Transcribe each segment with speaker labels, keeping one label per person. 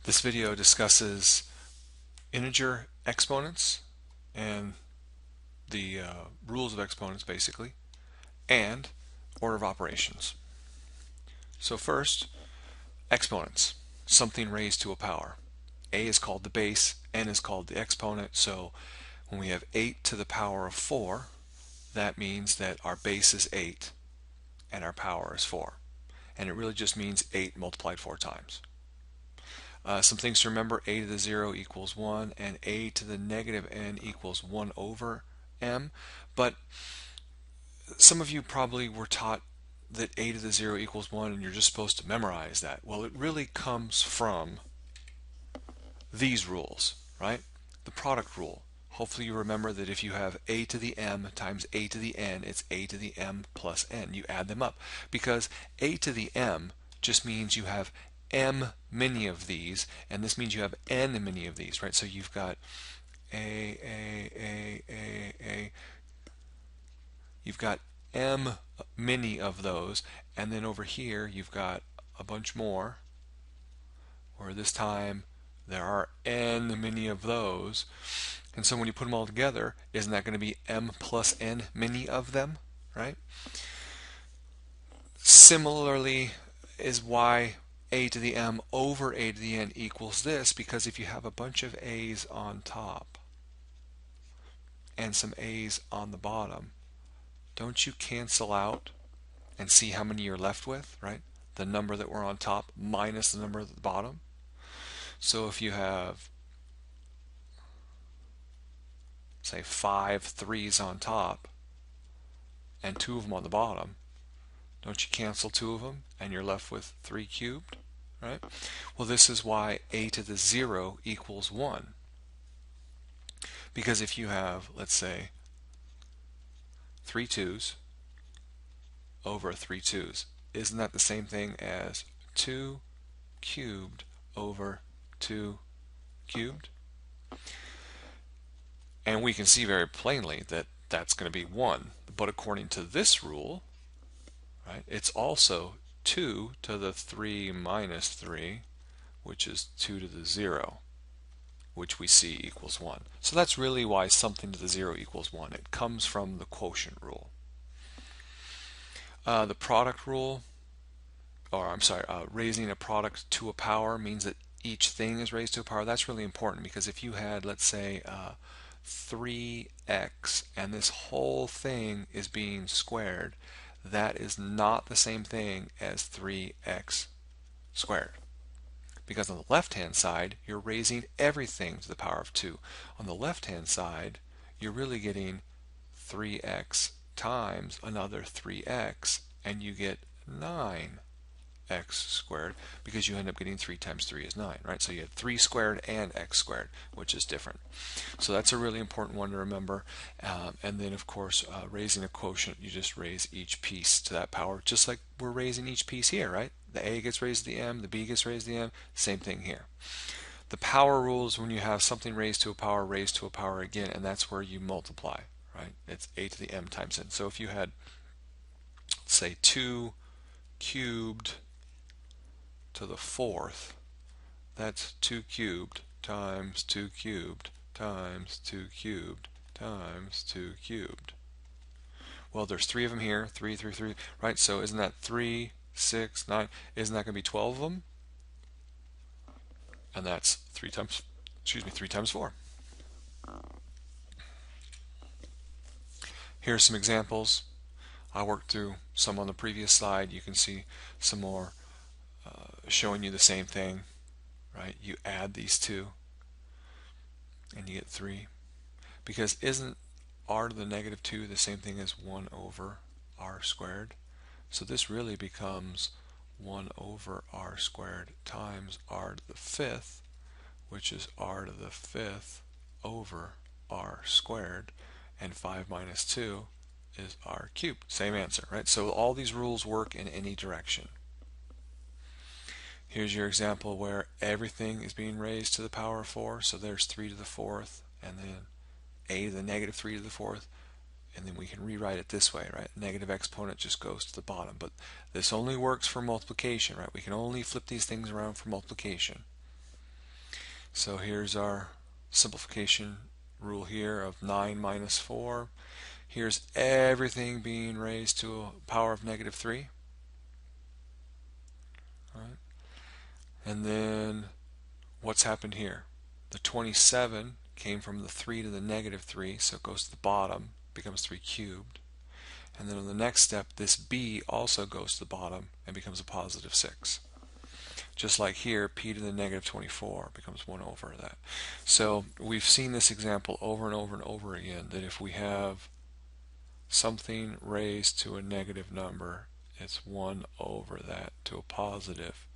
Speaker 1: This video discusses integer exponents and the rules of exponents basically, and order of operations. So first, exponents, something raised to a power. A is called the base, n is called the exponent, so when we have 8 to the power of 4, that means that our base is 8 and our power is 4. And it really just means 8 multiplied 4 times. Some things to remember: a to the 0 equals 1 and a to the negative n equals 1 over m. But some of you probably were taught that a to the 0 equals 1 and you're just supposed to memorize that. Well, it really comes from these rules, right? The product rule. Hopefully you remember that if you have a to the m times a to the n, it's a to the m plus n. You add them up because a to the m just means you have m many of these, and this means you have n many of these, right? So you've got a. You've got m many of those, and then over here you've got a bunch more, or this time there are n many of those. And so when you put them all together, isn't that going to be m plus n many of them, right? Similarly is why a to the m over a to the n equals this, because if you have a bunch of a's on top and some a's on the bottom, don't you cancel out and see how many you're left with, right? The number that were on top minus the number at the bottom. So if you have, say, 5 3's on top and 2 of them on the bottom, don't you cancel 2 of them and you're left with 3 cubed, right? Well, this is why a to the 0 equals 1. Because if you have, let's say, 3 2's over 3 2's, isn't that the same thing as 2 cubed over 2 cubed? And we can see very plainly that that's going to be 1. But according to this rule, right, it's also 2 to the 3 minus 3, which is 2 to the 0, which we see equals 1. So that's really why something to the 0 equals 1. It comes from the quotient rule. The product rule, or I'm sorry, raising a product to a power means that each thing is raised to a power. That's really important, because if you had, let's say, 3x and this whole thing is being squared, that is not the same thing as 3x squared. Because on the left hand side you're raising everything to the power of 2. On the left hand side you're really getting 3x times another 3x, and you get 9x squared, because you end up getting 3 times 3 is 9, right? So you had 3 squared and x squared, which is different. So that's a really important one to remember. And then of course, raising a quotient, you just raise each piece to that power, just like we're raising each piece here, right? The a gets raised to the m, the b gets raised to the m, same thing here. The power rule is when you have something raised to a power again, and that's where you multiply, right? It's a to the m times n. So if you had, say, 2 cubed to the 4th, that's 2 cubed times 2 cubed times 2 cubed times 2 cubed. Well, there's 3 of them here, 3, 3, 3, right? So isn't that 3, 6, 9? Isn't that going to be 12 of them? And that's 3 times 4. Here are some examples. I worked through some on the previous slide. You can see some more showing you the same thing, right? You add these two and you get 3. Because isn't r to the negative 2 the same thing as 1 over r squared? So this really becomes 1 over r squared times r to the 5th, which is r to the 5th over r squared, and 5 minus 2 is r cubed. Same answer, right? So all these rules work in any direction. Here's your example where everything is being raised to the power of 4. So there's 3 to the 4th, and then a to the negative 3 to the 4th, and then we can rewrite it this way, right? Negative exponent just goes to the bottom. But this only works for multiplication, right? We can only flip these things around for multiplication. So here's our simplification rule here of 9 minus 4. Here's everything being raised to a power of negative 3. All right. And then what's happened here? The 27 came from the 3 to the negative 3, so it goes to the bottom, becomes 3 cubed. And then on the next step, this b also goes to the bottom and becomes a positive 6. Just like here, p to the negative 24 becomes 1 over that. So we've seen this example over and over and over again, that if we have something raised to a negative number, it's 1 over that to a positive.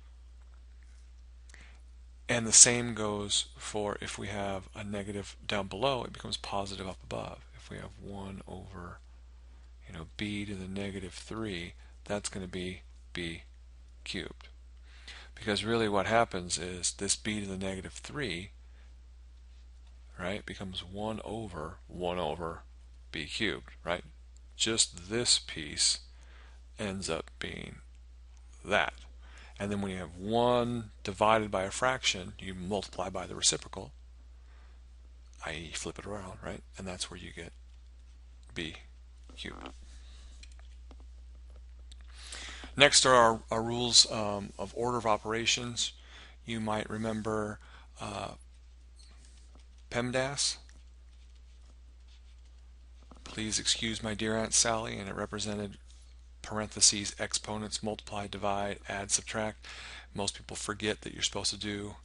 Speaker 1: And the same goes for if we have a negative down below, it becomes positive up above. If we have 1 over b to the negative 3, that's going to be b cubed. Because really what happens is this b to the negative 3, right, becomes 1 over b cubed, right? Just this piece ends up being that. And then when you have 1 divided by a fraction, you multiply by the reciprocal, i.e. flip it around, right? And that's where you get b cubed. Next are our rules of order of operations. You might remember PEMDAS. Please excuse my dear Aunt Sally, and it represented parentheses, exponents, multiply, divide, add, subtract. Most people forget that you're supposed to do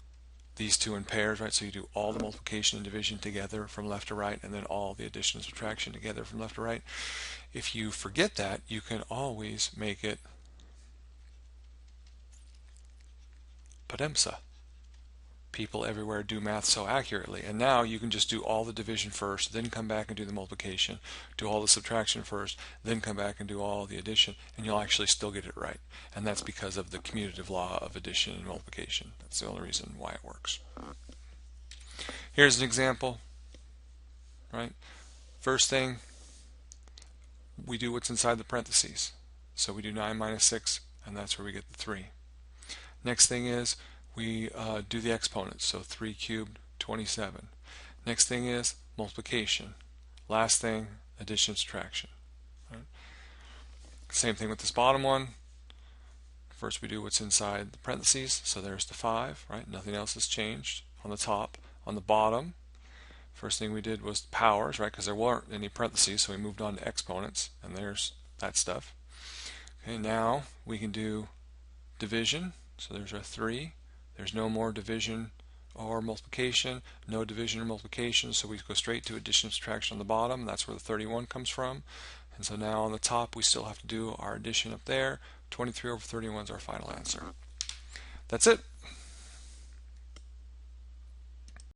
Speaker 1: these two in pairs, right? So you do all the multiplication and division together from left to right, and then all the addition and subtraction together from left to right. If you forget that, you can always make it PODEMSA. People everywhere do math so accurately, and now you can just do all the division first, then come back and do the multiplication, do all the subtraction first, then come back and do all the addition, and you'll actually still get it right. And that's because of the commutative law of addition and multiplication. That's the only reason why it works. Here's an example, right? First thing, we do what's inside the parentheses. So we do 9 minus 6, and that's where we get the 3. Next thing is we do the exponents, so 3 cubed, 27. Next thing is multiplication. Last thing, addition, subtraction. Right? Same thing with this bottom one. First we do what's inside the parentheses, so there's the 5, right? Nothing else has changed on the top. On the bottom, first thing we did was powers, right? Because there weren't any parentheses, so we moved on to exponents, and there's that stuff. Okay, now we can do division, so there's our 3. There's no more division or multiplication, no division or multiplication, so we go straight to addition and subtraction on the bottom. That's where the 31 comes from. And so now on the top we still have to do our addition up there. 23 over 31 is our final answer. That's it.